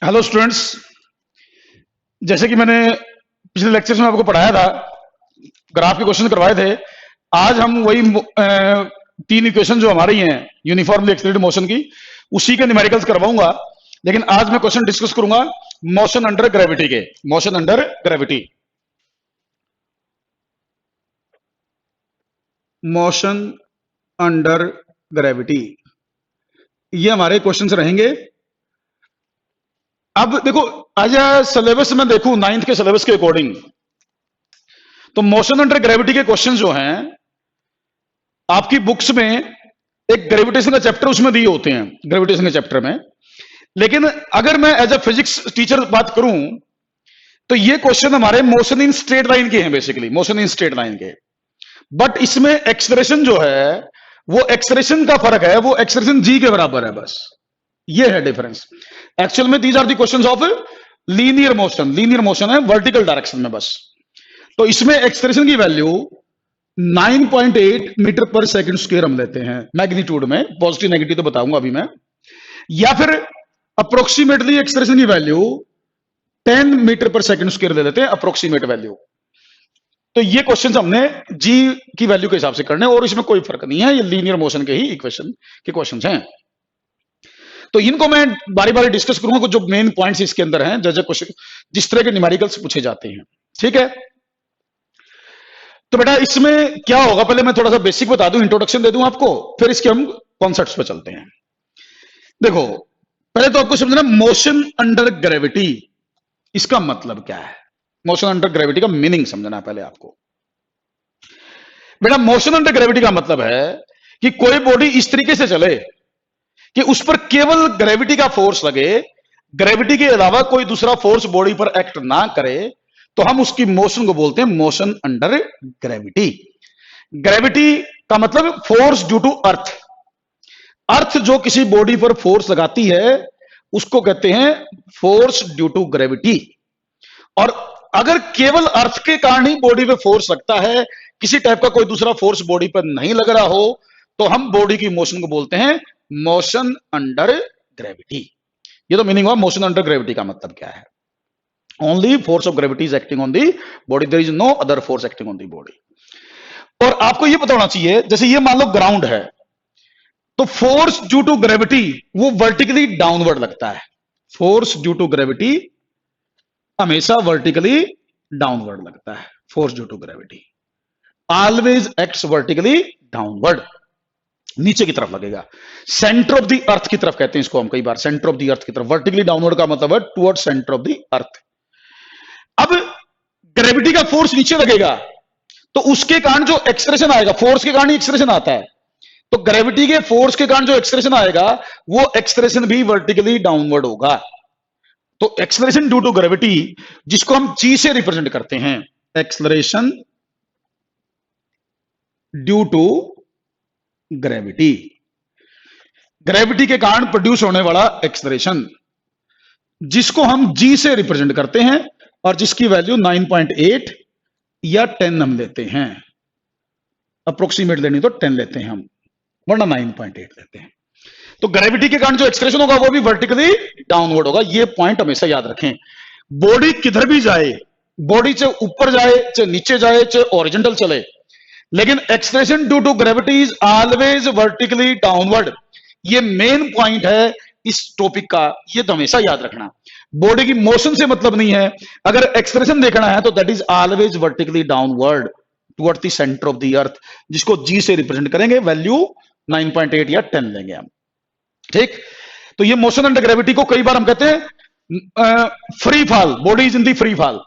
Hello students. जैसे कि मैंने पिछले लेक्चर्स में आपको पढ़ाया था, ग्राफ के क्वेश्चन करवाए थे। आज हम वही तीन इक्वेशन जो हमारी हैं यूनिफॉर्मली एक्सेलरेटेड मोशन की, उसी के न्यूमेरिकल्स करवाऊंगा। लेकिन आज मैं क्वेश्चन डिस्कस करूंगा मोशन अंडर ग्रेविटी के। Motion under gravity, motion under gravity, ये हमारे क्वेश्चंस रहेंगे। अब देखो, आज सिलेबस में देखूं, 9th के सिलेबस के अकॉर्डिंग तो मोशन अंडर ग्रेविटी के क्वेश्चंस जो हैं आपकी बुक्स में, एक ग्रेविटेशन का चैप्टर उसमें दिए होते हैं, ग्रेविटेशन के चैप्टर में। लेकिन अगर मैं एज अ फिजिक्स टीचर बात करूं तो ये क्वेश्चन हमारे मोशन इन स्ट्रेट लाइन के हैं, basically motion in straight line के। बट इसमें एक्सलेरेशन जो है वो एक्सलेरेशन का फर्क है, वो एक्सलेरेशन जी के बराबर है, बस ये है डिफरेंस। एक्चुअल में these are the questions of linear motion, linear motion है वर्टिकल डायरेक्शन में बस। तो इसमें एक्सलेरेशन की वैल्यू 9.8 मीटर पर सेकंड स्क्वायर हम लेते हैं मैग्नीट्यूड में, पॉजिटिव नेगेटिव तो बताऊंगा अभी मैं। या फिर अप्रोक्सीमेटली एक्सलेरेशन की वैल्यू 10 मीटर पर सेकंड स्क्वायर ले लेते हैं, अप्रोक्सीमेट वैल्यू। तो ये क्वेश्चन हमने जी की वैल्यू के हिसाब से करने, और इसमें कोई फर्क नहीं है, ये लीनियर मोशन के ही इक्वेशन के क्वेश्चन हैं। तो इनको मैं बारी बारी डिस्कस करूंगा, कुछ जो मेन पॉइंट्स इसके अंदर हैं, जैसे क्वेश्चन जिस तरह के न्यूमेरिकल्स पूछे जाते हैं। ठीक है, तो बेटा इसमें क्या होगा, पहले मैं थोड़ा सा बेसिक बता दूं, इंट्रोडक्शन दे दूं आपको, फिर इसके हम कॉन्सेप्ट्स पे चलते हैं। देखो, पहले तो आपको समझना मोशन अंडर ग्रेविटी, इसका मतलब क्या है। मोशन अंडर ग्रेविटी का मीनिंग समझना है पहले आपको। बेटा मोशन अंडर ग्रेविटी का मतलब है कि कोई बॉडी इस तरीके से चले कि उस पर केवल ग्रेविटी का फोर्स लगे, ग्रेविटी के अलावा कोई दूसरा फोर्स बॉडी पर एक्ट ना करे, तो हम उसकी मोशन को बोलते हैं मोशन अंडर ग्रेविटी। ग्रेविटी का मतलब फोर्स ड्यू टू अर्थ। अर्थ जो किसी बॉडी पर फोर्स लगाती है उसको कहते हैं फोर्स ड्यू टू ग्रेविटी। और अगर केवल अर्थ के कारण ही बॉडी पे फोर्स लगता है, किसी टाइप का कोई दूसरा फोर्स बॉडी पर नहीं लग रहा हो, तो हम बॉडी की मोशन को बोलते हैं मोशन अंडर ग्रेविटी। ये तो मीनिंग हुआ मोशन अंडर ग्रेविटी का मतलब क्या है। Only force of gravity is acting on the body, there is no other force acting on the body. और आपको ये पता होना चाहिए, जैसे ये मान लो ग्राउंड है, तो फोर्स ड्यू टू ग्रेविटी वो वर्टिकली डाउनवर्ड लगता है। फोर्स ड्यू टू ग्रेविटी हमेशा वर्टिकली डाउनवर्ड लगता है। Force due to gravity always acts vertically downward, नीचे की तरफ लगेगा। सेंटर ऑफ द अर्थ की तरफ कहते हैं इसको हम कई बार, सेंटर ऑफ द अर्थ की तरफ। वर्टिकली डाउनवर्ड का मतलब है toward centre of the earth. अब ग्रेविटी का फोर्स नीचे लगेगा तो उसके कारण जो एक्सलेरेशन आएगा, फोर्स के कारण ही एक्सलेरेशन आता है, तो ग्रेविटी के फोर्स के कारण जो एक्सलेरेशन आएगा वो एक्सलेरेशन भी वर्टिकली डाउनवर्ड होगा। तो एक्सलेरेशन ड्यू टू ग्रेविटी, जिसको हम जी से रिप्रेजेंट करते हैं, acceleration due to gravity, gravity के कारण प्रोड्यूस होने वाला एक्सलेरेशन, जिसको हम जी से रिप्रेजेंट करते हैं, और जिसकी वैल्यू 9.8 या 10 हम लेते हैं। अप्रोक्सीमेट लेनी तो 10 लेते हैं हम, वरना 9.8 लेते हैं। तो ग्रेविटी के कारण जो एक्सलेरेशन होगा वो भी वर्टिकली डाउनवर्ड होगा। ये पॉइंट हमेशा याद रखें। बॉडी किधर भी जाए, बॉडी चाहे ऊपर जाए, चाहे नीचे जाए, चाहे हॉरिजॉन्टल चले, लेकिन acceleration due to gravity is always vertically downward. ये मेन पॉइंट है इस टॉपिक का, ये तो हमेशा याद रखना। बॉडी की मोशन से मतलब नहीं है, अगर एक्सलेरेशन देखना है तो that is always vertically downward toward the centre of the earth, जिसको जी से रिप्रेजेंट करेंगे, वैल्यू 9.8 या 10 लेंगे हम। ठीक, तो ये मोशन अंडर ग्रेविटी को कई बार हम कहते हैं free fall, body is in the free fall.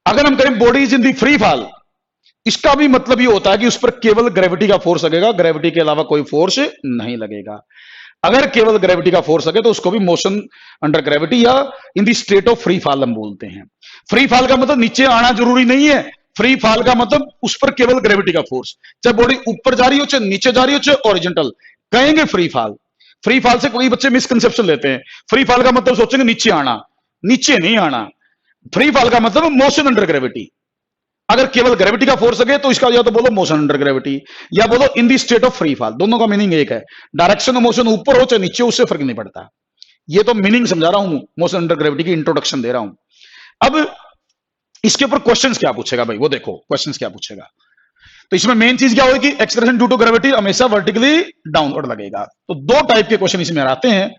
अगर हम कहें body is in the free fall, इसका भी मतलब ये होता है कि उस पर केवल ग्रेविटी का फोर्स लगेगा, ग्रेविटी के अलावा कोई फोर्स नहीं लगेगा। अगर केवल ग्रेविटी का फोर्स लगे तो उसको भी मोशन अंडर ग्रेविटी या in the state of free fall हम बोलते हैं। फ्री फॉल का मतलब नीचे आना जरूरी नहीं है, फ्री फॉल का मतलब उस पर केवल ग्रेविटी का फोर्स, चाहे बॉडी ऊपर जा रही हो, चाहे नीचे जा रही हो, चाहे हॉरिजॉन्टल, कहेंगे फ्री फॉल। फ्री फॉल से कोई बच्चे मिसकंसेप्शन लेते हैं, फ्री फॉल का मतलब सोचेंगे नीचे आना, नीचे नहीं आना। फ्री फॉल का मतलब मोशन अंडर ग्रेविटी। अगर केवल ग्रेविटी का फोर्स लगे तो इसका या तो बोलो मोशन अंडर ग्रेविटी या बोलो in the state of free fall, दोनों का मीनिंग एक है। डायरेक्शन ऑफ मोशन ऊपर हो चाहे नीचे, उससे फर्क नहीं पड़ता। ये तो मीनिंग समझा रहा हूं, मोशन अंडर ग्रेविटी की इंट्रोडक्शन दे रहा हूं। अब इसके ऊपर क्वेश्चंस क्या पूछेगा भाई, वो देखो क्वेश्चंस क्या पूछेगा। तो इसमें मेन चीज क्या होगी कि एक्सेलरेशन ड्यू टू ग्रेविटी हमेशा वर्टिकली डाउनवर्ड लगेगा। तो दो टाइप के क्वेश्चन इसमें आते हैं,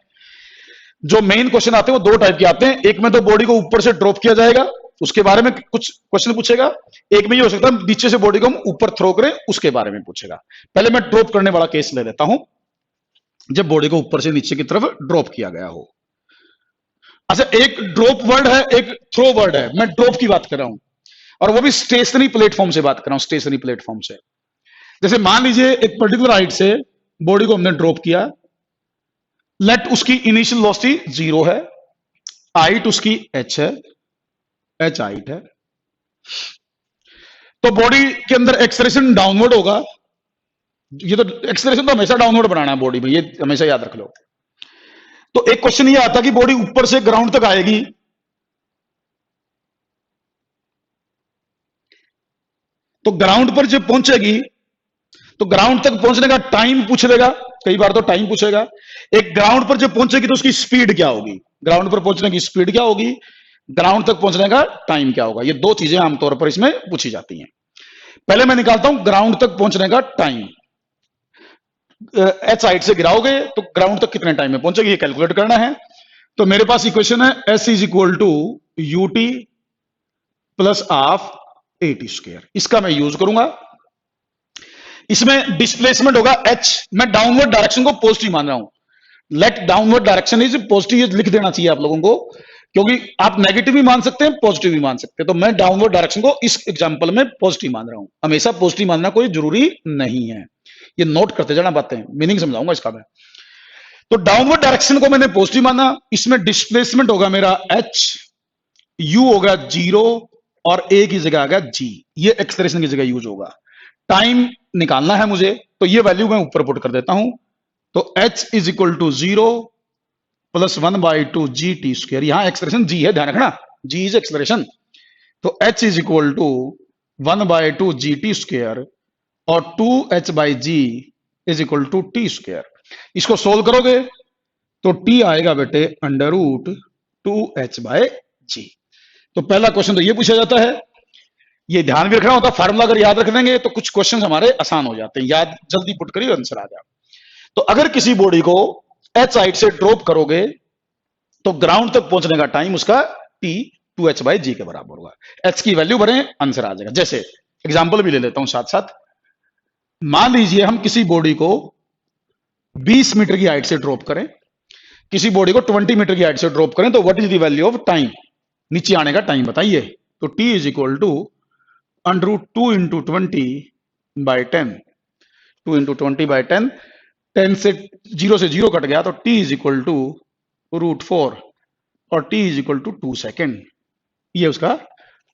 जो मेन क्वेश्चन आते हैं वो दो टाइप के आते हैं। एक में तो बॉडी को ऊपर से ड्रॉप किया जाएगा, उसके बारे में कुछ क्वेश्चन पूछेगा। एक में ये हो सकता है नीचे से बॉडी को हम ऊपर थ्रो करें, उसके बारे में पूछेगा। पहले मैं ड्रॉप करने वाला केस ले लेता हूं, जब बॉडी को ऊपर से नीचे की तरफ ड्रॉप किया गया हो। अच्छा, एक ड्रॉप वर्ड है, एक थ्रो वर्ड है। मैं ड्रॉप की बात कर रहा हूं, और वो भी स्टेशनरी प्लेटफॉर्म से बात कर रहा हूं, स्टेशनरी प्लेटफॉर्म से। जैसे मान लीजिए एक पर्टिकुलर हाइट से बॉडी को हमने ड्रॉप किया, लेट उसकी इनिशियल वेलोसिटी 0 है, हाइट उसकी h है, h हाइट है, तो बॉडी के अंदर एक्सेलरेशन डाउनवर्ड होगा। ये तो एक्सेलरेशन तो हमेशा डाउनवर्ड बनाना है बॉडी में, ये हमेशा याद रख लो। तो एक क्वेश्चन ये आता कि बॉडी ऊपर से ग्राउंड तक आएगी, तो ग्राउंड पर जब पहुंचेगी तो ग्राउंड तक पहुंचने का टाइम पूछ लेगा, कई बार तो टाइम पूछेगा। एक ग्राउंड पर जब पहुंचेगी तो उसकी स्पीड क्या होगी, ग्राउंड पर पहुंचने की स्पीड क्या होगी, ग्राउंड तक पहुंचने का टाइम क्या होगा। ये दो चीजें आमतौर पर इसमें पूछी जाती हैं। पहले मैं निकालता हूं ग्राउंड तक पहुंचने का टाइम। एच हाइट से गिराओगे तो ग्राउंड तक कितने टाइम में पहुंचेगी, ये कैलकुलेट करना है। तो मेरे पास इक्वेशन है s is equal to u t plus half a t square. इसका मैं यूज करूंगा। इसमें डिस्प्लेसमेंट होगा एच, मैं डाउनवर्ड डायरेक्शन को पॉजिटिव मान रहा हूं। Let downward direction is positive, ये लिख देना चाहिए आप लोगों को, क्योंकि आप नेगेटिव भी मान सकते हैं, पॉजिटिव भी मान सकते हैं। तो मैं डाउनवर्ड डायरेक्शन को इस एग्जांपल में पॉजिटिव मान रहा हूं। हमेशा पॉजिटिव मानना कोई जरूरी नहीं है, ये नोट करते जाना बातें, मीनिंग समझाऊंगा इसका मैं। तो डाउनवर्ड डायरेक्शन को मैंने पॉजिटिव माना, इसमें डिस्प्लेसमेंट होगा मेरा एच, यू होगा 0 और ए की जगह आ गया जी, ये एक्सेलरेशन की जगह यूज होगा। टाइम निकालना है मुझे, तो ये वैल्यू मैं ऊपर पुट कर देता हूं। तो h is equal to 0 plus 1/2 G T square. यहां एक्सेलरेशन जी है, ध्यान रखना, जी इज एक्सेलरेशन। तो h is equal to 1/2 G T square और 2h/g is equal to t square. इसको सोल्व करोगे तो t आएगा बेटे अंडर रूट 2h/g। तो पहला क्वेश्चन तो ये पूछा जाता है, ये ध्यान भी रखना होता है। फार्मूला अगर याद रख देंगे तो कुछ क्वेश्चन हमारे आसान हो जाते हैं, याद जल्दी पुट करिए आंसर आ जाए। तो अगर किसी बॉडी को एच हाइट से ड्रॉप करोगे तो ग्राउंड तक पहुंचने का टाइम उसका टी 2h/g के बराबर होगा। एच की वैल्यू भरें, आंसर आ जाएगा। जैसे एग्जांपल भी ले लेता हूं साथ साथ। मान लीजिए हम किसी बॉडी को 20 मीटर की हाइट से ड्रॉप करें, किसी बॉडी को 20 मीटर की हाइट से ड्रॉप करें, तो what is the value of time, नीचे आने का टाइम बताइए। तो T is equal to under root 2 into 20/10, 2 into 20/10, 10 से 0 से 0 कट गया तो t इज इक्वल टू √4 और t is equal to 2 second. ये उसका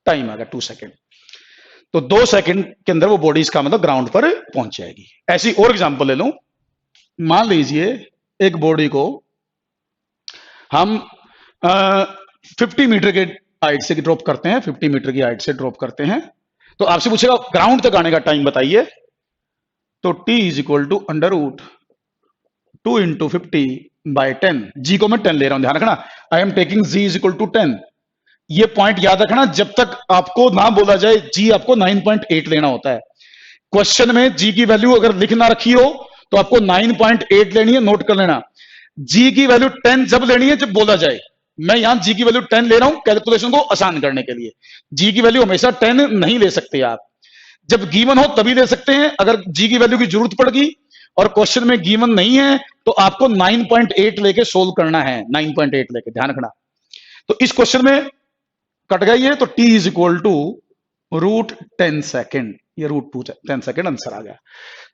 टाइम आ गया 2 सेकेंड। तो 2 सेकेंड के अंदर वो बॉडी इसका मतलब ग्राउंड पर पहुंच जाएगी। ऐसी और एग्जांपल ले लूं। मान लीजिए एक बॉडी को हम 50 मीटर के हाइट से ड्रॉप करते हैं, 50 मीटर की हाइट से ड्रॉप करते हैं, तो आपसे पूछेगा ग्राउंड तक आने का टाइम बताइए। तो t is equal to under root 2 into 50/10, जी को मैं 10 ले रहा हूं, ध्यान रखना, I am taking ji is equal to 10। ये पॉइंट याद रखना, जब तक आपको ना बोला जाए जी आपको 9.8 लेना होता है। क्वेश्चन में जी की वैल्यू अगर लिख ना रखी हो तो आपको 9.8 लेनी है, नोट कर लेना। जी की वैल्यू 10 जब लेनी है जब बोला जाए। मैं यहां जी की वैल्यू 10 ले रहा हूं कैलकुलेशन को आसान करने के लिए। जी की वैल्यू हमेशा 10 नहीं ले सकते आप, जब गिवन हो तभी ले सकते हैं। अगर जी की वैल्यू की जरूरत पड़गी और क्वेश्चन में गिवन नहीं है तो आपको 9.8 लेके सोल्व करना है, 9.8 लेके, ध्यान रखना। तो इस क्वेश्चन में कट गई है, तो t is equal to √10 second, ये √10 सेकेंड आंसर आ गया।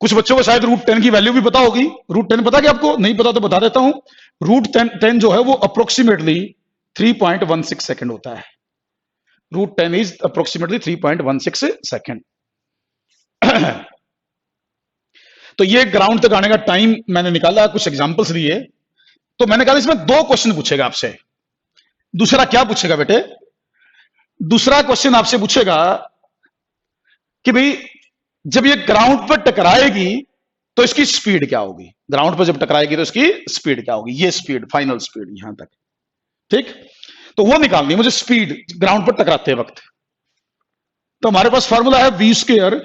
कुछ बच्चों को शायद √10 की वैल्यू भी पता होगी। √10 पता क्या आपको, नहीं पता तो बता देता हूं। √10 जो है वो अप्रोक्सीमेटली 3.16 सेकेंड होता है। √10 इज अप्रोक्सीमेटली 3.16 सेकेंड। तो ये ग्राउंड तक आने का टाइम मैंने निकाला, कुछ एग्जांपल्स लिए। तो मैंने कहा इसमें 2 क्वेश्चन पूछेगा आपसे। दूसरा क्या पूछेगा बेटे, दूसरा क्वेश्चन आपसे पूछेगा कि भाई जब ये ग्राउंड पर टकराएगी तो इसकी स्पीड क्या होगी, ग्राउंड पर जब टकराएगी तो इसकी स्पीड क्या होगी, ये स्पीड, फाइनल स्पीड यहां तक, ठीक। तो वो निकालनी है मुझे स्पीड ग्राउंड पर टकराते वक्त। तो हमारे पास फॉर्मूला है v square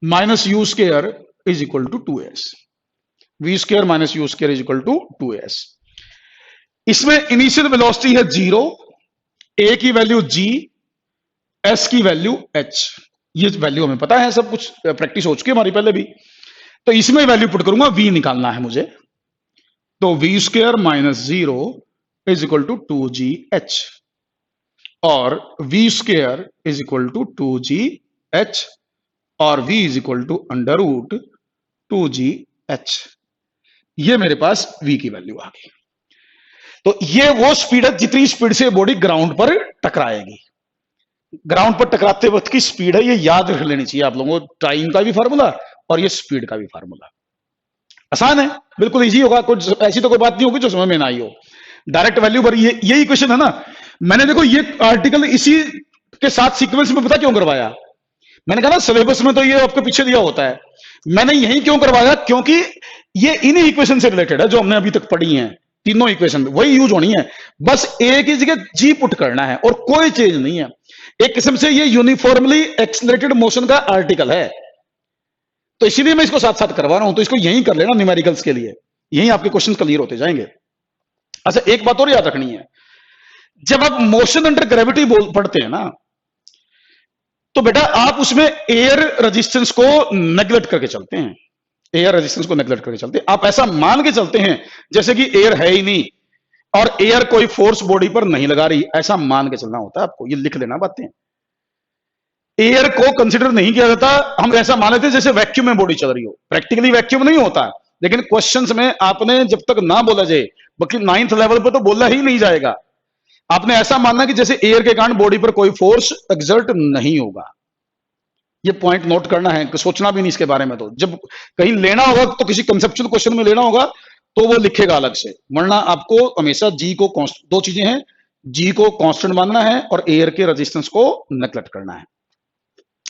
minus u square is equal to 2s, v square minus u square is equal to 2s। इसमें इनिशियल वेलोसिटी है 0, ए की वैल्यू g, एस की वैल्यू h, ये वैल्यू हमें पता है, सब कुछ प्रैक्टिस हो चुकी है हमारी पहले भी। तो इसमें वैल्यू पुट करूंगा, v निकालना है मुझे, तो v square minus 0 is equal to 2gh, और v square is equal to 2gh, और v is equal to under root 2gh। ये मेरे पास v की वैल्यू आ गई। तो ये वो स्पीड है जितनी स्पीड से बॉडी ग्राउंड पर टकराएगी। ग्राउंड पर टकराते वक्त की स्पीड है, ये याद रख लेनी चाहिए आप लोगों को, टाइम का भी फार्मूला और ये स्पीड का भी फार्मूला। आसान है, बिल्कुल इजी होगा, कुछ ऐसी तो कोई बात नहीं होगी जो समझ में ना आई हो। डायरेक्ट वैल्यू पर यही क्वेश्चन है ना। मैंने देखो ये आर्टिकल इसी के साथ सीक्वेंस में पता क्यों करवाया, मैंने कहा ना सिलेबस में तो ये आपके पीछे दिया होता है, मैंने यही क्यों करवाया, क्योंकि ये इन्हीं इक्वेशन से रिलेटेड है जो हमने अभी तक पढ़ी हैं, तीनों इक्वेशन वही यूज होनी है, बस ए की जगह जी पुट करना है और कोई चेंज नहीं है। एक किस्म से ये यूनिफॉर्मली एक्सेलरेटेड मोशन का आर्टिकल है, तो इसीलिए मैं इसको साथ साथ करवा रहा हूं। तो इसको यही कर लेना न्यूमेरिकल्स के लिए, यही आपके क्वेश्चन क्लियर होते जाएंगे। अच्छा एक बात और याद रखनी है, जब आप मोशन अंडर ग्रेविटी पढ़ते हैं ना, तो बेटा आप उसमें एयर रेजिस्टेंस को नेग्लेक्ट करके चलते हैं, एयर रेजिस्टेंस को नेग्लेक्ट करके चलते हैं। आप ऐसा मान के चलते हैं जैसे कि एयर है ही नहीं और एयर कोई फोर्स बॉडी पर नहीं लगा रही, ऐसा मान के चलना होता है आपको, ये लिख लेना बातें। एयर को कंसिडर नहीं किया जाता, हम ऐसा मान लेते जैसे वैक्यूम में बॉडी चल रही हो, प्रैक्टिकली वैक्यूम नहीं होता, लेकिन क्वेश्चंस में आपने जब तक ना बोला जाए, बल्कि 9th लेवल पर तो बोला ही नहीं जाएगा, आपने ऐसा मानना कि जैसे एयर के कारण बॉडी पर कोई फोर्स एक्सर्ट नहीं होगा। ये पॉइंट नोट करना है, सोचना भी नहीं इसके बारे में। तो जब कहीं लेना होगा तो किसी कंसेप्चुअल क्वेश्चन में लेना होगा तो वो लिखेगा अलग से, वरना आपको हमेशा जी को दो चीजें हैं, जी को कांस्टेंट मानना है और एयर के रेजिस्टेंस को नेग्लेक्ट करना है।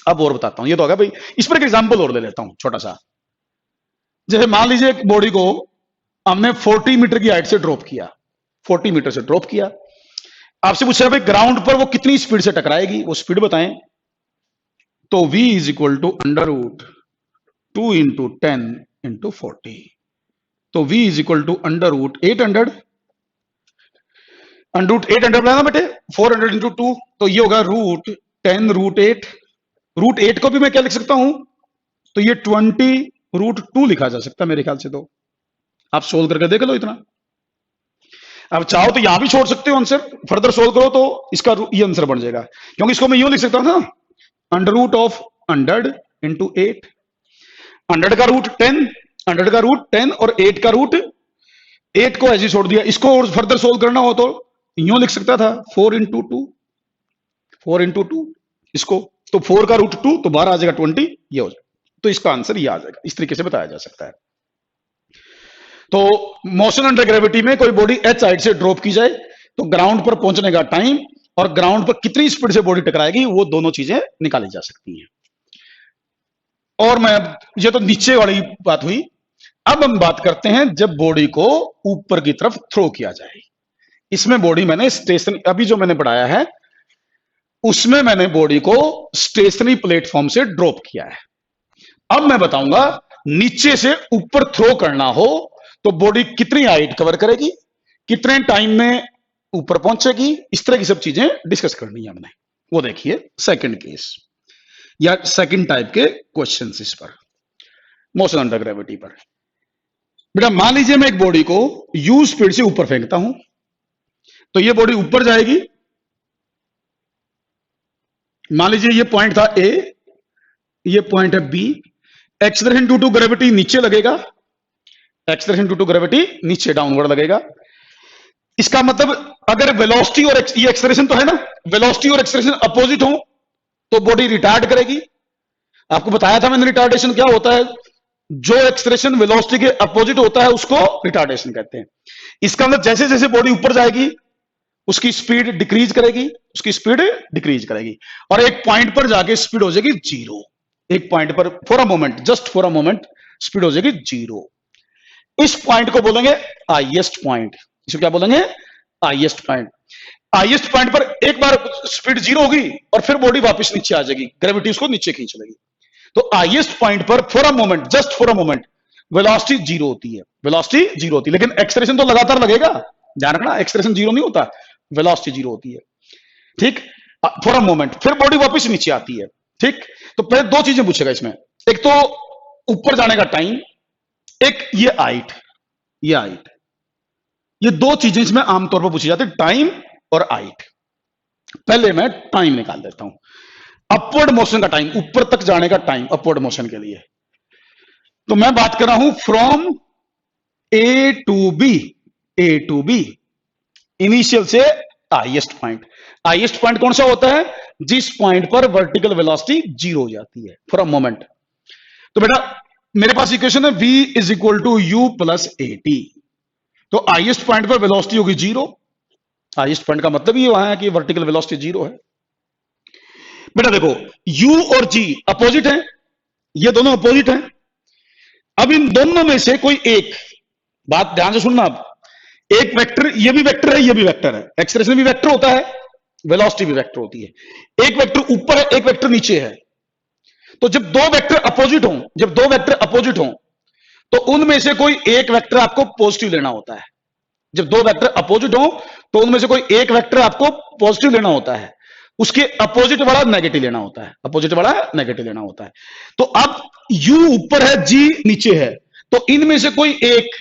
अब और बताता हूं, ये तो होगा भाई, इस पर एक एग्जांपल और ले लेता हूं छोटा सा। जैसे मान लीजिए एक बॉडी को हमने 40 मीटर की हाइट से ड्रॉप किया, 40 मीटर से ड्रॉप किया, आपसे पूछा भाई ग्राउंड पर वो कितनी स्पीड से टकराएगी, वो स्पीड बताएं। तो v is equal to under root 2 into 10 into 40, तो v is equal to under root 800, under root 800 बनाना बेटे, 400 इंटू 2, तो ये होगा रूट 10 रूट 8। रूट 8 को भी मैं क्या लिख सकता हूं, तो ये 20 रूट 2 लिखा जा सकता है मेरे ख्याल से। तो आप सोल्व करके देख लो इतना, अब चाहो तो यहां भी छोड़ सकते हो आंसर, फर्दर सोल्व करो तो इसका ये आंसर बन जाएगा, क्योंकि इसको मैं यूं लिख सकता हूं ना, अंडर रूट ऑफ 100 इंटू 8, 100 का रूट 10, 100 का रूट 10 और 8 का रूट 8 को ऐसे छोड़ दिया। इसको और फर्दर सोल्व करना हो तो यूं लिख सकता था 4 इंटू 2, 4 इंटू 2 इसको, तो 4 का रूट 2 तो 12 आ जाएगा 20, ये हो जाएगा। तो इसका आंसर ये आ जाएगा, इस तरीके से बताया जा सकता है। तो मोशन अंडर ग्रेविटी में कोई बॉडी एच हाइट से ड्रॉप की जाए तो ग्राउंड पर पहुंचने का टाइम और ग्राउंड पर कितनी स्पीड से बॉडी टकराएगी, वो दोनों चीजें निकाली जा सकती हैं। और मैं, ये तो नीचे वाली बात हुई, अब हम बात करते हैं जब बॉडी को ऊपर की तरफ थ्रो किया जाए। इसमें बॉडी मैंने स्टेशन, अभी जो मैंने पढ़ाया है उसमें मैंने बॉडी को स्टेशनरी प्लेटफॉर्म से ड्रॉप किया है। अब मैं बताऊंगा नीचे से ऊपर थ्रो करना हो तो बॉडी कितनी हाइट कवर करेगी, कितने टाइम में ऊपर पहुंचेगी, इस तरह की सब चीजें डिस्कस करनी है हमने। वो देखिए सेकंड केस या सेकंड टाइप के क्वेश्चंस इस पर, मोशन अंडर ग्रेविटी पर। बेटा मान लीजिए मैं एक बॉडी को यू स्पीड से ऊपर फेंकता हूं, तो ये बॉडी ऊपर जाएगी। मान लीजिए ये पॉइंट था ए, ये पॉइंट है b, acceleration due to gravity नीचे लगेगा, एक्सेलरेशन ड्यू टू ग्रेविटी नीचे डाउनवर्ड लगेगा। इसका मतलब अगर वेलोसिटी और ये एक्सेलरेशन तो है ना, वेलोसिटी और एक्सेलरेशन अपोजिट हो तो बॉडी रिटार्ड करेगी। आपको बताया था मैंने रिटार्डेशन क्या होता है, जो एक्सेलरेशन वेलोसिटी के अपोजिट होता है उसको रिटार्डेशन कहते हैं। इसका मतलब जैसे जैसे बॉडी ऊपर जाएगी उसकी स्पीड डिक्रीज करेगी, उसकी स्पीड डिक्रीज करेगी, और एक पॉइंट पर जाके स्पीड हो जाएगी जीरो। एक पॉइंट पर for a moment, just for a moment speed हो जाएगी 0। इस पॉइंट को बोलेंगे हाईएस्ट पॉइंट। इसको क्या बोलेंगे? Highest point. हाईएस्ट पॉइंट पर एक बार स्पीड 0 होगी और फिर बॉडी वापस नीचे आ जाएगी, ग्रेविटी उसको नीचे खींच लेगी। तो हाईएस्ट पॉइंट पर for a moment, just for a moment, velocity 0 होती है, वेलोसिटी 0 होती है, लेकिन एक्सेलरेशन तो लगातार लगेगा। ध्यान रखना, एक्सेलरेशन 0 नहीं होता, वेलोसिटी 0 होती है। ठीक, फॉर अ मोमेंट, फिर बॉडी वापस नीचे आती है। ठीक, तो पहले दो चीजें पूछेगा इसमें, एक तो ऊपर जाने का टाइम, एक ये हाइट, ये हाइट। ये दो चीजें इसमें आमतौर पर पूछी जाती है, टाइम और हाइट। पहले मैं टाइम निकाल देता हूं, अपवर्ड मोशन का टाइम, ऊपर तक जाने का टाइम अपवर्ड मोशन के लिए। तो मैं बात कर रहा हूं from a to b, a to b, initial से हाईएस्ट पॉइंट। हाईएस्ट पॉइंट कौन सा होता है? जिस पॉइंट पर वर्टिकल वेलोसिटी 0 हो जाती है फॉर अ मोमेंट। तो बेटा मेरे पास इक्वेशन है v is equal to u plus a t. तो हाईएस्ट पॉइंट पर वेलोसिटी होगी 0। हाईएस्ट पॉइंट का मतलब ये वहां है कि वर्टिकल वेलोसिटी 0 है। बेटा देखो, u और g अपोजिट हैं, ये दोनों अपोजिट हैं। अब इन दोनों में से कोई एक, बात ध्यान से सुनना, अब एक वेक्टर, ये भी वेक्टर है, ये भी वेक्टर है, एक्सप्रेशन भी वेक्टर होता है, वेलोसिटी भी वेक्टर होती है। एक वेक्टर ऊपर है, एक वेक्टर नीचे है। तो जब दो वेक्टर अपोजिट हों, जब दो वेक्टर अपोजिट हों, तो उनमें से कोई एक वेक्टर आपको पॉजिटिव लेना होता है। जब दो वेक्टर अपोजिट हों, तो उनमें से कोई एक वेक्टर आपको पॉजिटिव लेना होता है, उसके अपोजिट वाला नेगेटिव लेना होता है, अपोजिट वाला नेगेटिव लेना होता है। तो अब u ऊपर है, g नीचे है, तो इनमें से कोई एक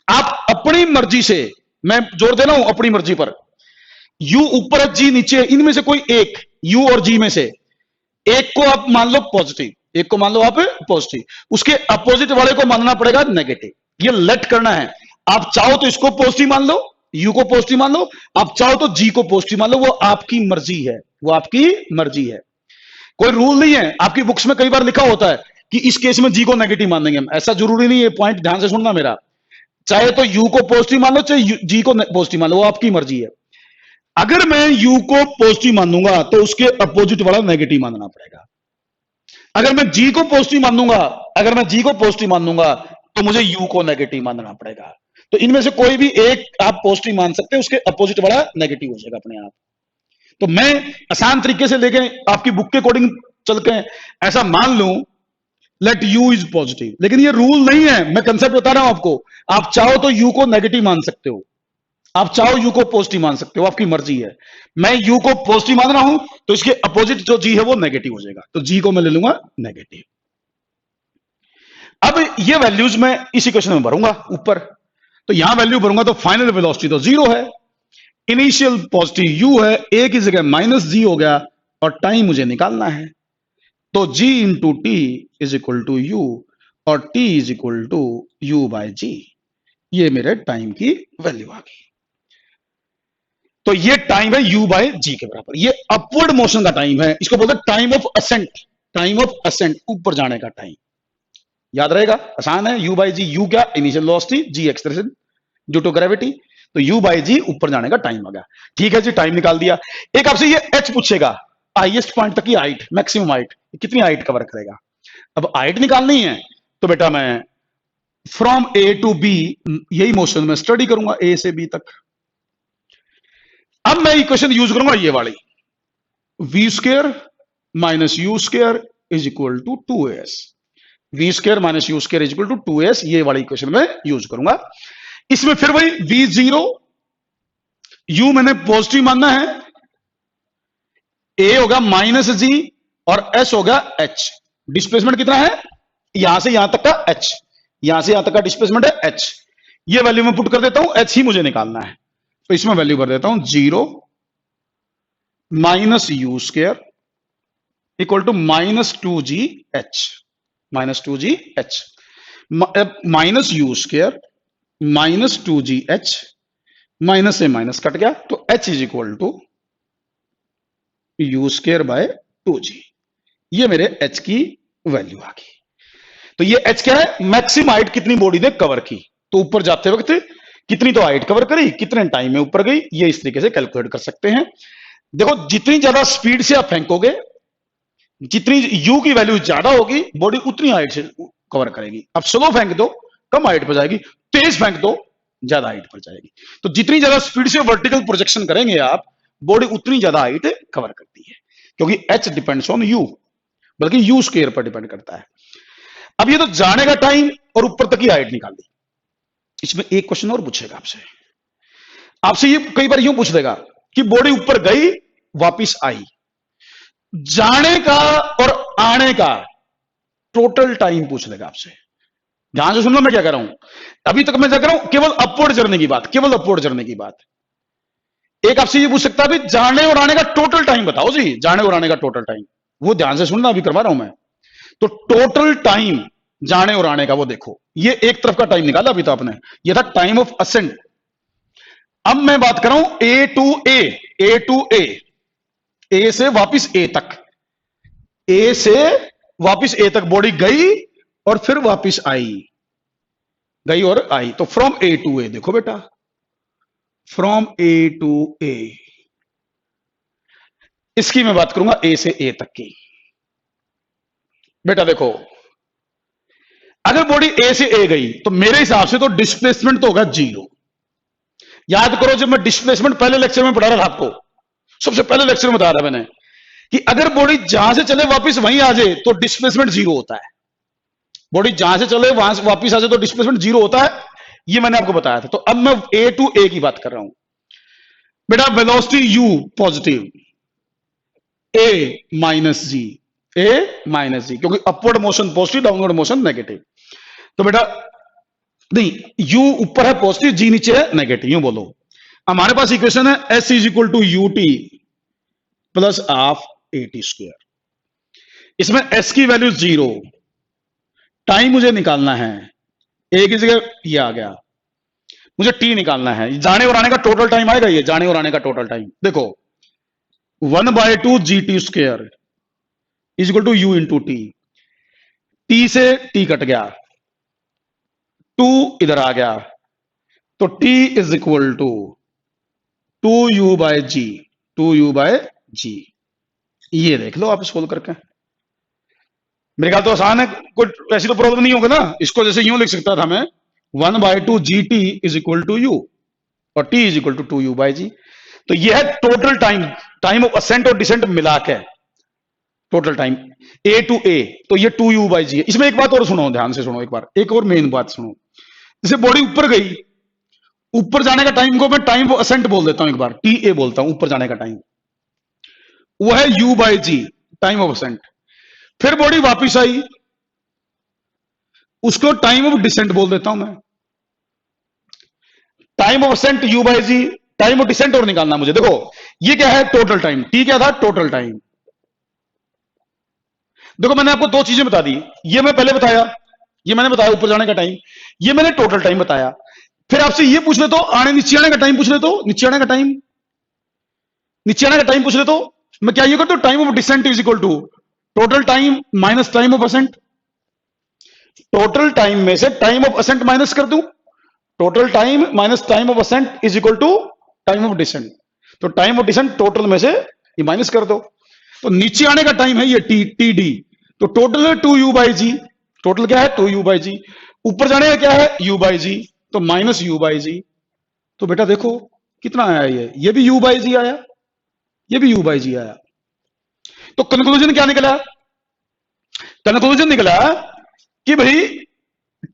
आप अपनी मर्जी से, मैं जोर दे रहा हूं अपनी मर्जी पर, u ऊपर है, g नीचे है, इनमें से कोई एक, u और g में से एक को आप मान लो पॉजिटिव, एक को मान लो आप पॉजिटिव, उसके अपोजिट वाले को मानना पड़ेगा नेगेटिव। ये लेट करना है। आप चाहो तो इसको पॉजिटिव मान लो, u को पॉजिटिव मान लो, आप चाहो तो g को पॉजिटिव मान लो, वो आपकी मर्जी है, वो आपकी मर्जी है। कोई रूल नहीं है। आपकी बुक्स में कई बार लिखा होता है कि इस केस में g को नेगेटिव मान देंगे, ऐसा जरूरी नहीं है। पॉइंट ध्यान से सुनना मेरा, चाहे तो u को पॉजिटिव मान लो, चाहे g को पॉजिटिव मान लो, वो आपकी मर्जी है। अगर मैं u को पॉजिटिव मानूंगा तो उसके अपोजिट वाला नेगेटिव मानना पड़ेगा। अगर मैं g को पॉजिटिव मानूंगा, अगर मैं g को पॉजिटिव मानूंगा तो मुझे u को नेगेटिव मानना पड़ेगा। तो इनमें से कोई भी एक आप पॉजिटिव मान सकते हैं, उसके अपोजिट वाला नेगेटिव हो जाएगा अपने आप। तो मैं आसान तरीके से लेके आपकी बुक के अकॉर्डिंग चल के ऐसा मान लूं, लेट u इज पॉजिटिव, लेकिन ये रूल नहीं है, मैं कंसेप्ट बता रहा हूं आपको। आप चाहो तो u को नेगेटिव मान सकते हो, आप चाहो u को पॉजिटिव मान सकते हो, आपकी मर्जी है। मैं u को पॉजिटिव मान रहा हूं तो इसके अपोजिट जो g है वो नेगेटिव हो जाएगा, तो g को मैं ले लूंगा नेगेटिव। अब ये वैल्यूज मैं इस इक्वेशन में भरूंगा ऊपर, तो यहां वैल्यू भरूंगा तो फाइनल वेलोसिटी तो 0 है, इनिशियल पॉजिटिव u है, a की जगह माइनस g हो गया, और टाइम मुझे निकालना है। तो g into T is equal to U, और t is equal to U by G. ये मेरे टाइम की वैल्यू आ गई। तो ये टाइम है u बाय जी के बराबर। ये अपवर्ड मोशन का टाइम है, इसको बोलते हैं time of ascent, time of ascent, ऊपर जाने का टाइम। याद रहेगा, आसान है। u बाय जी, u क्या? Initial velocity, g acceleration due to gravity, तो u बाय जी ऊपर जाने का टाइम आ गया। ठीक है जी, टाइम निकाल दिया। एक आपसे ये h पूछेगा, हाईएस्ट पॉइंट तक की हाइट, मैक्सिमम हाइट, कितनी हाइट कवर करेगा। अब हाइट निकालनी है तो बेटा मैं फ्रॉम ए टू बी, यही मोशन में स्टडी करूंगा, ए से बी तक। अब मैं इक्वेशन यूज करूंगा ये वाली, v square minus u square is equal to 2s, v square minus u square is equal to 2s, ये वाली इक्वेशन में यूज करूंगा। इसमें फिर वही v0, u मैंने पॉजिटिव मानना है, a होगा माइनस g और s होगा h। डिस्प्लेसमेंट कितना है? यहां से यहां तक का h, यहां से यहां तक का डिस्प्लेसमेंट है h। ये वैल्यू में पुट कर देता हूं, h ही मुझे निकालना है, तो इसमें वैल्यू भर देता हूं 0 minus u square equal to minus 2g h, minus 2g h, minus u square minus 2g h, minus से माइनस कट गया, तो h is equal to u square by 2g। ये मेरे h की वैल्यू आ गई। तो ये h क्या है? मैक्सिमम हाइट कितनी बॉडी ने कवर की, तो ऊपर जाते वक्त कितनी तो हाइट कवर करी, कितने टाइम में ऊपर गई, ये इस तरीके से कैलकुलेट कर सकते हैं। देखो, जितनी ज्यादा स्पीड से आप फेंकोगे, जितनी u की वैल्यू ज्यादा होगी, बॉडी उतनी हाइट से कवर करेगी। अब स्लो फेंक दो कम हाइट पर जाएगी, तेज फेंक दो ज्यादा हाइट पर जाएगी। तो जितनी ज्यादा स्पीड से वर्टिकल प्रोजेक्शन करेंगे आप, बॉडी उतनी ज्यादा हाइट कवर करती है, क्योंकि एच डिपेंड्स ऑन यू, बल्कि यू स्क्वायर पर डिपेंड करता है। अब ये तो जाने का टाइम और ऊपर तक की हाइट निकाल दी। इसमें एक क्वेश्चन और पूछेगा आपसे, आपसे ये कई बार यूं पूछ देगा कि बॉडी ऊपर गई वापिस आई, जाने का और आने का टोटल टाइम पूछ लेगा आपसे। ध्यान से सुनना मैं क्या कह रहा हूं। अभी तक मैं क्या कर रहा हूं, केवल अपवर्ड जर्नी की बात, केवल अपवर्ड जर्नी की बात। एक आपसे ये पूछ सकता है भी जाने और आने का टोटल टाइम बताओ जी, जाने और आने का टोटल टाइम, वो ध्यान से सुनना, अभी करवा रहा हूं मैं। तो टोटल टाइम जाने और आने का वो देखो, ये एक तरफ का टाइम निकाला अभी तो आपने, ये था टाइम ऑफ असेंट। अब मैं बात कर रहा हूं ए टू ए से वापिस ए तक, ए से वापिस ए तक बॉडी गई और फिर वापिस आई, गई और आई। तो फ्रॉम ए टू ए देखो बेटा, फ्रॉम ए टू ए, इसकी मैं बात करूंगा ए से ए तक की। बेटा देखो, अगर बॉडी ए से ए गई तो मेरे हिसाब से तो डिस्प्लेसमेंट तो होगा 0। याद करो, जब मैं डिस्प्लेसमेंट पहले लेक्चर में पढ़ा रहा था आपको, सबसे पहले लेक्चर में बताया था मैंने कि अगर बॉडी जहां से चले वापस वहीं आ जाए तो डिस्प्लेसमेंट 0 होता है। बॉडी जहां से चले वहां से वापस आ जाए तो डिस्प्लेसमेंट 0 होता है, ये मैंने आपको बताया था। तो अब मैं ए टू ए की बात कर रहा हूं। बेटा velocity U positive, A minus G, A minus G, क्योंकि upward motion positive, downward motion negative. तो बेटा नहीं, यू ऊपर है पॉजिटिव, जी नीचे है नेगेटिव, यूं बोलो। हमारे पास इक्वेशन है s is equal to u t plus half a t square. इसमें एस की वैल्यू 0, टाइम मुझे निकालना है, ए की जगह ये आ गया, मुझे टी निकालना है, जाने और आने का टोटल टाइम आएगा, ये जाने और आने का टोटल टाइम देखो, 1/2 G T square is equal to U into T. T से टी कट गया, 2 इधर आ गया, तो T is equal to 2u by G, 2u by G. ये देख लो आप सोल्व करके, मेरे ख्याल तो आसान है, कोई ऐसी तो प्रॉब्लम नहीं होगा ना। इसको जैसे यूं लिख सकता था मैं, 1/2 जी T is equal to U और T is equal to 2u by G. तो ये है total time, time of ascent और डिसेंट मिला के total time A to A. तो ये 2u बाय जी है। इसमें एक बात और सुनो, ध्यान से सुनो एक बार, एक और मेन बात सुनो। जैसे बॉडी ऊपर गई, ऊपर जाने का टाइम को मैं टाइम ऑफ असेंट बोल देता हूं, एक बार टी ए बोलता हूं, ऊपर जाने का टाइम वो है u by g, time of ascent. फिर बॉडी वापिस आई, उसको टाइम ऑफ डिसेंट बोल देता हूं मैं। Time of ascent u by g, time of descent और निकालना मुझे। देखो ये क्या है, टोटल टाइम, टी क्या था, टोटल टाइम। देखो मैंने आपको 2 चीजें बता दी, ये मैं पहले बताया, ये मैंने बताया ऊपर जाने का टाइम, ये मैंने टोटल टाइम बताया। फिर आपसे ये पूछ ले तो आने नीचे आने का टाइम पूछ ले तो, नीचे आने का टाइम, नीचे आने का टाइम पूछ ले तो मैं क्या ये करता हूं, time of descent is equal to total time minus time of ascent. Total time में से टाइम ऑफ असेंट माइनस कर दूं, total time minus time of ascent is equal to time of descent. तो टाइम ऑफ डिसेंट टोटल में से ये minus कर दो, तो नीचे आने का टाइम है ये टी डी, तो टोटल है 2u बाई जी, टोटल क्या है 2u बाई जी। ऊपर जाने का क्या है u बाई जी, तो माइनस u बाई जी। तो बेटा देखो कितना आया, ये भी u बाई जी आया, ये भी u बाई जी आया। तो कंक्लूजन क्या निकला, कंक्लूजन निकला कि भाई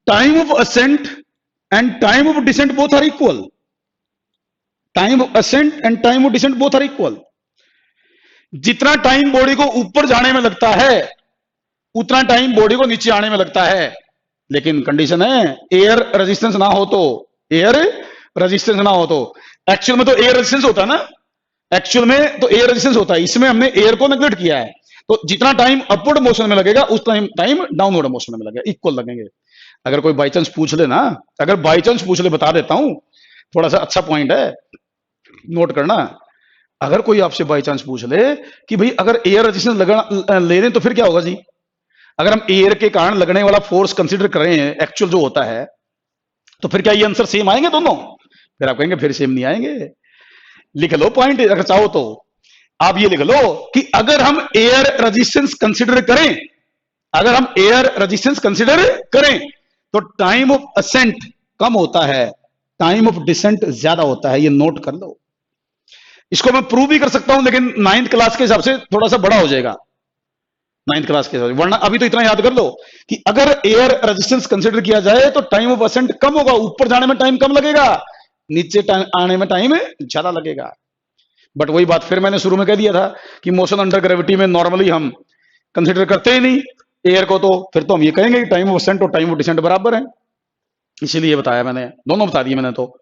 time of ascent and time of descent both are equal, time of ascent and time of descent both are equal. जितना टाइम बॉडी को ऊपर जाने में लगता है उतना टाइम बॉडी को नीचे आने में लगता है, लेकिन कंडीशन है एयर रेजिस्टेंस ना हो तो, एयर रेजिस्टेंस ना हो तो। एक्चुअल में तो एयर रेजिस्टेंस होता है ना, एक्चुअल में तो एयर रेजिस्टेंस होता है, इसमें हमने एयर को नेग्लेक्ट किया है। तो जितना टाइम अपवर्ड मोशन में लगेगा उस टाइम डाउनवर्ड मोशन में लगेगा, इक्वल लगेंगे। अगर कोई बाई चांस पूछ ले ना, अगर बाई चांस पूछ ले, बता देता हूं, थोड़ा सा अच्छा पॉइंट है, नोट करना। अगर कोई आपसे बाई चांस पूछ ले कि भाई अगर एयर रेजिस्टेंस ले रहे तो फिर क्या होगा जी, अगर हम एयर के कारण लगने वाला फोर्स कंसीडर कर रहे हैं एक्चुअल जो होता है, तो फिर क्या ये आंसर सेम आएंगे दोनों? फिर आप कहेंगे फिर सेम नहीं आएंगे। लिख लो पॉइंट, अगर चाहो तो आप ये लिख लो कि अगर हम एयर रेजिस्टेंस कंसीडर करें, अगर हम एयर रेजिस्टेंस कंसिडर करें तो टाइम ऑफ असेंट कम होता है, टाइम ऑफ डिसेंट ज्यादा होता है, ये नोट कर लो। इसको मैं प्रूव भी कर सकता हूं, लेकिन 9th क्लास के हिसाब से थोड़ा सा बड़ा हो जाएगा, 9th क्लास के हिसाब से, वरना अभी तो इतना याद कर लो कि अगर एयर रेजिस्टेंस कंसिडर किया जाए तो टाइम ऑफ असेंट कम होगा, ऊपर जाने में टाइम कम लगेगा, नीचे आने में टाइम ज्यादा लगेगा। बट वही बात फिर मैंने शुरू में कह दिया था कि मोशन अंडर ग्रेविटी में नॉर्मली हम कंसिडर करते ही नहीं एयर को, तो फिर तो हम ये कहेंगे कि टाइम ऑफ असेंट और टाइम ऑफ डिसेंट बराबर है। इसीलिए बताया मैंने, दोनों बता दिए मैंने। तो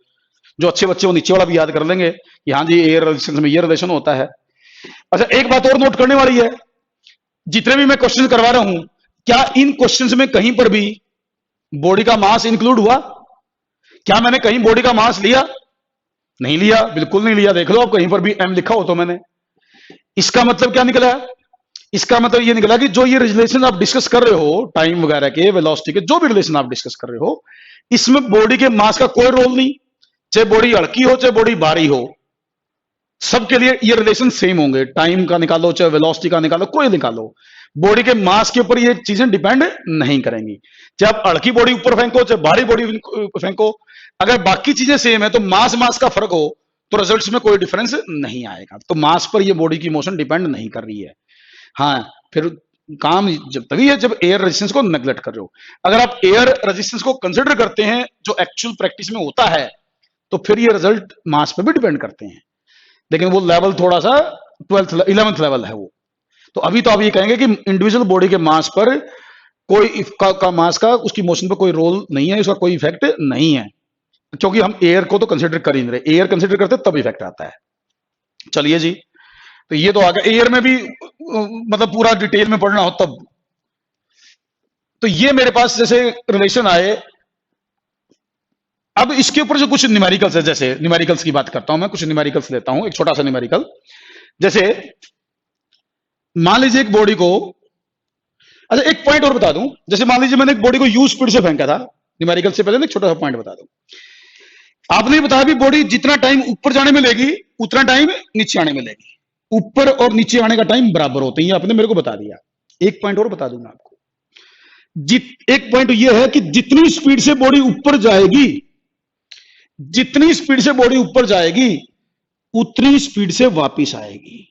जो अच्छे बच्चे वो नीचे वाला भी याद कर लेंगे कि हाँ जी एयर रेजिस्टेंस में ये रिलेशन होता है। अच्छा, एक बात और नोट करने वाली है, जितने भी मैं क्वेश्चन करवा रहा हूं, क्या इन क्वेश्चंस में कहीं पर भी बॉडी का मास इंक्लूड हुआ? क्या मैंने कहीं बॉडी का मास लिया? नहीं लिया, बिल्कुल नहीं लिया। देख लो आप कहीं पर भी एम लिखा हो तो मैंने। इसका मतलब क्या निकला? इसका मतलब ये निकला कि जो ये रिलेशन आप डिस्कस कर रहे हो, टाइम वगैरह के, वेलोसिटी के, जो भी रिलेशन आप डिस्कस कर रहे हो, इसमें बॉडी के मास का कोई रोल नहीं। चाहे बॉडी हल्की हो चाहे बॉडी भारी हो, सबके लिए ये रिलेशन सेम होंगे। टाइम का निकालो चाहे वेलोसिटी का निकालो, कोई निकालो, बॉडी के मास के ऊपर ये चीजें डिपेंड नहीं करेंगी। चाहे आप हल्की बॉडी ऊपर फेंको चाहे भारी बॉडी फेंको, अगर बाकी चीजें सेम है तो मास मास का फर्क हो तो रिजल्ट्स में कोई डिफरेंस नहीं आएगा। तो मास पर ये बॉडी की मोशन डिपेंड नहीं कर रही है। हाँ, फिर काम जब तभी है जब एयर रेजिस्टेंस को नेग्लेक्ट कर रहे हो। अगर आप एयर रेजिस्टेंस को कंसिडर करते हैं जो एक्चुअल प्रैक्टिस में होता है, तो फिर ये रिजल्ट मास पे भी डिपेंड करते हैं, लेकिन वो लेवल थोड़ा सा 11th लेवल है वो। तो अभी तो आप ये कहेंगे कि इंडिविजुअल बॉडी के मास पर कोई मास का उसकी मोशन पर कोई रोल नहीं है, उसका कोई इफेक्ट नहीं है, क्योंकि हम एयर को तो कंसिडर कर ही नहीं रहे। एयर कंसिडर करते तब इफेक्ट आता है। चलिए जी, तो ये तो आ गया। एयर में भी मतलब पूरा डिटेल में पढ़ना हो तब। तो ये मेरे पास जैसे रिलेशन आए। अब इसके ऊपर जो कुछ न्यूमेरिकल्स है, जैसे न्यूमेरिकल्स की बात करता हूं मैं, कुछ न्यूमेरिकल्स लेता हूं, एक छोटा सा न्यूमेरिकल। जैसे मान लीजिए एक बॉडी को, अच्छा एक पॉइंट और बता दूं, जैसे मान लीजिए मैंने एक बॉडी को यू स्पीड से फेंका था, न्यूमेरिकल से पहले एक छोटा सा पॉइंट बता दूं। आपने बताया भी बॉडी जितना टाइम ऊपर जाने में लेगी उतना टाइम नीचे आने में लेगी, ऊपर और नीचे आने का टाइम बराबर होते हैं, आपने मेरे को बता दिया। एक पॉइंट और बता दूंगा आपको, एक पॉइंट यह है कि जितनी स्पीड से बॉडी ऊपर जाएगी, जितनी स्पीड से बॉडी ऊपर जाएगी उतनी स्पीड से वापस आएगी।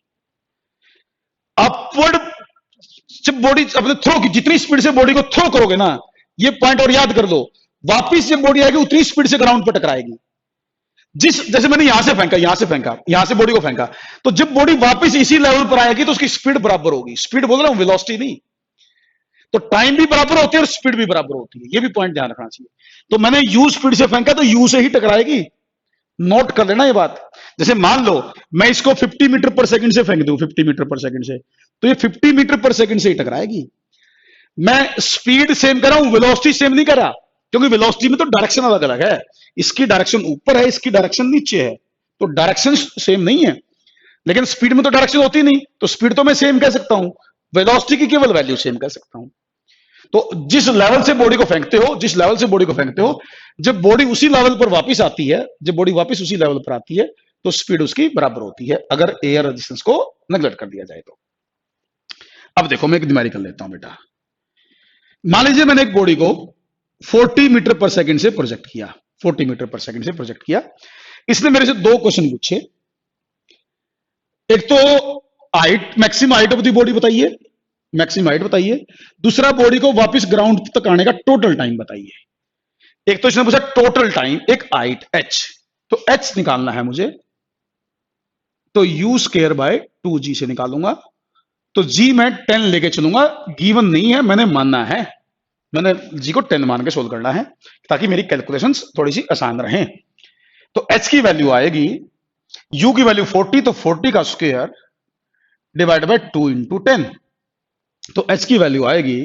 अपवर्ड जब बॉडी अपने थ्रो की, जितनी स्पीड से बॉडी को थ्रो करोगे ना, ये पॉइंट और याद कर लो, वापस जब बॉडी आएगी उतनी स्पीड से ग्राउंड पर टकराएगी। जैसे मैंने यहां से फेंका, यहां से फेंका, यहां से बॉडी को फेंका, तो जब बॉडी वापस इसी लेवल पर आएगी तो उसकी स्पीड बराबर होगी। स्पीड बोल रहा हूं, वेलोसिटी नहीं। तो टाइम भी बराबर होती है और स्पीड भी बराबर होती है, ये भी पॉइंट ध्यान रखना चाहिए। तो मैंने यू स्पीड से फेंका तो यू से ही टकराएगी, नोट कर लेना ये बात। जैसे मान लो मैं इसको 50 मीटर पर सेकंड से फेंक दूं, 50 मीटर पर सेकंड से, तो ये 50 मीटर पर सेकंड से ही टकराएगी। मैं स्पीड सेम कर रहा हूं, वेलोसिटी सेम नहीं कर रहा, क्योंकि वेलोसिटी में तो डायरेक्शन अलग अलग है। इसकी डायरेक्शन ऊपर है, इसकी डायरेक्शन नीचे है, तो डायरेक्शन सेम नहीं है। लेकिन स्पीड में तो डायरेक्शन होती नहीं, तो स्पीड तो मैं सेम कह सकता हूं, वेलोसिटी की केवल वैल्यू सेम कह सकता हूं। तो जिस लेवल से बॉडी को फेंकते हो, जिस लेवल से बॉडी को फेंकते हो, जब बॉडी उसी लेवल पर वापस आती है, जब बॉडी वापस उसी लेवल पर आती है, तो स्पीड उसकी बराबर होती है, अगर एयर रेजिस्टेंस को नेग्लेक्ट कर दिया जाए तो। अब देखो मैं एक न्यूमेरिकल लेता हूं बेटा। मान लीजिए मैंने एक बॉडी को 40 मीटर पर सेकंड से प्रोजेक्ट किया, 40 मीटर पर सेकंड से प्रोजेक्ट किया। इसने मेरे से दो क्वेश्चन पूछे। एक तो height, maximum height of the body बताइए, मैक्सिमम हाइट बताइए। दूसरा बॉडी को वापस ग्राउंड तक आने का टोटल टाइम बताइए। एक तो इसने पूछा टोटल टाइम, एक हाइट h, तो h निकालना है मुझे, तो u स्क्वायर बाय 2g से निकालूंगा। तो g मैं 10 लेके चलूंगा, गिवन नहीं है, मैंने मानना है, मैंने g को 10 मान के सोल्व करना है ताकि मेरी कैलकुलेशंस थोड़ी सी आसान रहे। तो h की वैल्यू आएगी, u की वैल्यू 40, तो 40 का स्क्वायर डिवाइड बाय 2 इंटू 10, तो h की वैल्यू आएगी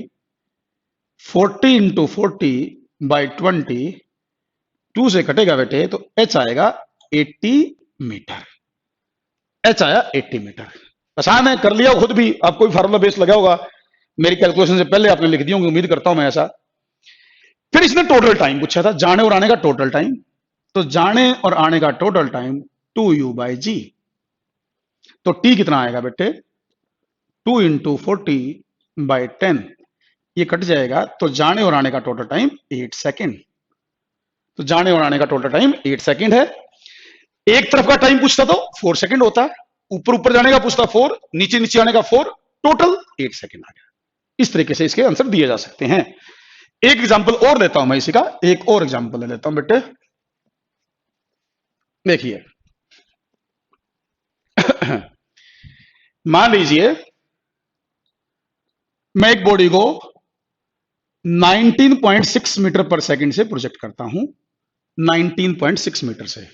40 इंटू 40 बाई 20, 2 से कटेगा बेटे तो h आएगा 80 मीटर। h आया 80 मीटर। आसान है, कर लिया खुद भी, आपको भी फार्मूला बेस लगा होगा, मेरी कैलकुलेशन से पहले आपने लिख दी होंगी, उम्मीद करता हूं मैं ऐसा। फिर इसने टोटल टाइम पूछा था, जाने और आने का टोटल टाइम, तो जाने और आने का टोटल टाइम 2u बाई जी। तो t कितना आएगा बेटे, 2 इंटू 40 बाई 10, ये कट जाएगा, तो जाने और आने का टोटल टाइम 8 सेकेंड। तो जाने और आने का टोटल टाइम 8 सेकेंड है। एक तरफ का टाइम पूछता तो 4 सेकेंड होता, ऊपर ऊपर जाने का पूछता 4, नीचे नीचे आने का 4, टोटल 8 सेकेंड आ गया। इस तरीके से इसके आंसर दिए जा सकते हैं। एक एग्जांपल और लेता हूं मैं इसी का, एक और एग्जांपल ले लेता हूं बेटे। देखिए मान लीजिए मैं एक बॉडी को 19.6 मीटर पर सेकंड से प्रोजेक्ट करता हूं। 19.6 मीटर से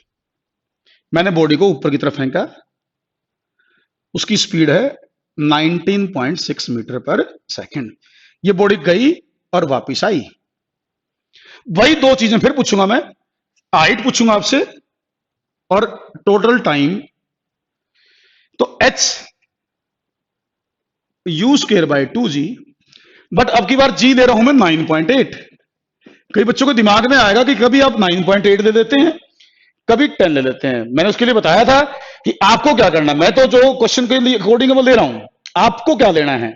मैंने बॉडी को ऊपर की तरफ फेंका, उसकी स्पीड है 19.6 मीटर पर सेकंड। ये बॉडी गई और वापस आई। वही दो चीजें फिर पूछूंगा मैं, हाइट पूछूंगा आपसे और टोटल टाइम। तो h u square by 2g, but अब की बार g दे रहा हूं मैं 9.8। कई बच्चों को दिमाग में आएगा कि कभी आप 9.8 ले लेते हैं, कभी 10 ले लेते हैं। मैंने उसके लिए बताया था कि आपको क्या करना, मैं तो जो क्वेश्चन के लिए अकॉर्डिंग वो ले रहा हूं, आपको क्या लेना है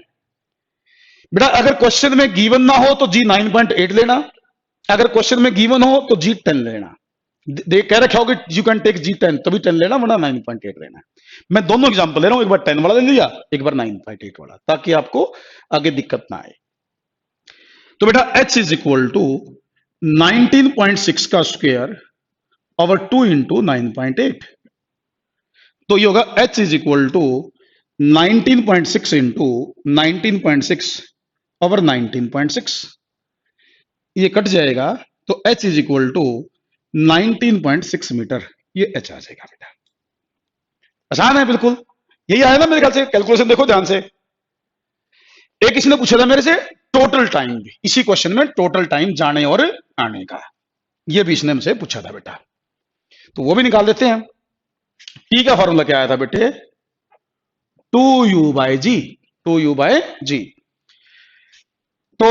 बेटा। अगर क्वेश्चन में गिवन ना हो तो जी 9.8 लेना, अगर क्वेश्चन में गिवन हो तो जी 10 लेना। कह रखा होगा यू कैन टेक जी 10, तभी 10 लेना, वरना 9.8 लेना। मैं दोनों एग्जांपल ले रहा हूं, एक बार 10 वाला ले लिया, एक बार 9.8 वाला, ताकि आपको आगे दिक्कत ना आए। तो बेटा h इज इक्वल टू 19.6 का स्क्वायर ओवर 2 इंटू 9.8। तो ये होगा h is equal to 19.6 into 19.6 over 19.6। ये कट जाएगा, तो h is equal to 19.6 metre, ये h आ जाएगा बेटा। आसान है बिल्कुल, यही आया ना मेरे ख्याल से। कैलकुलेशन देखो ध्यान से। एक किसी ने पूछा था मेरे से टोटल टाइम भी, इसी क्वेश्चन में टोटल टाइम जाने और आने का, ये भी इसने हमसे पूछा था बेटा, तो वो भी निकाल देते हैं। टी का फॉर्मूला क्या आया था बेटे, 2u by G, 2u by G. तो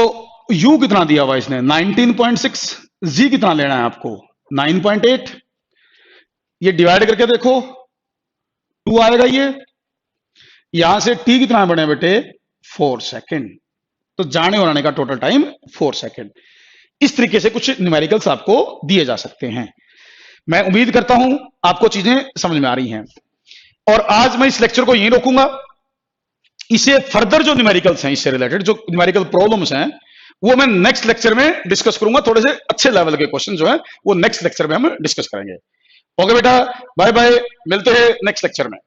u कितना दिया हुआ इसने 19.6, जी कितना लेना है आपको 9.8। ये डिवाइड करके देखो 2 आएगा, ये यहां से t कितना बने बेटे 4 सेकेंड। तो जाने और आने का टोटल टाइम 4 सेकेंड। इस तरीके से कुछ न्यूमेरिकल्स आपको दिए जा सकते हैं। मैं उम्मीद करता हूं आपको चीजें समझ में आ रही हैं, और आज मैं इस लेक्चर को यहीं रोकूंगा। इसे फर्दर जो न्यूमेरिकल्स हैं, इससे रिलेटेड जो न्यूमेरिकल प्रॉब्लम्स हैं, वो मैं नेक्स्ट लेक्चर में डिस्कस करूंगा। थोड़े से अच्छे लेवल के क्वेश्चन जो है वो नेक्स्ट लेक्चर में हम डिस्कस करेंगे। ओके बेटा, बाय बाय, मिलते हैं नेक्स्ट लेक्चर में।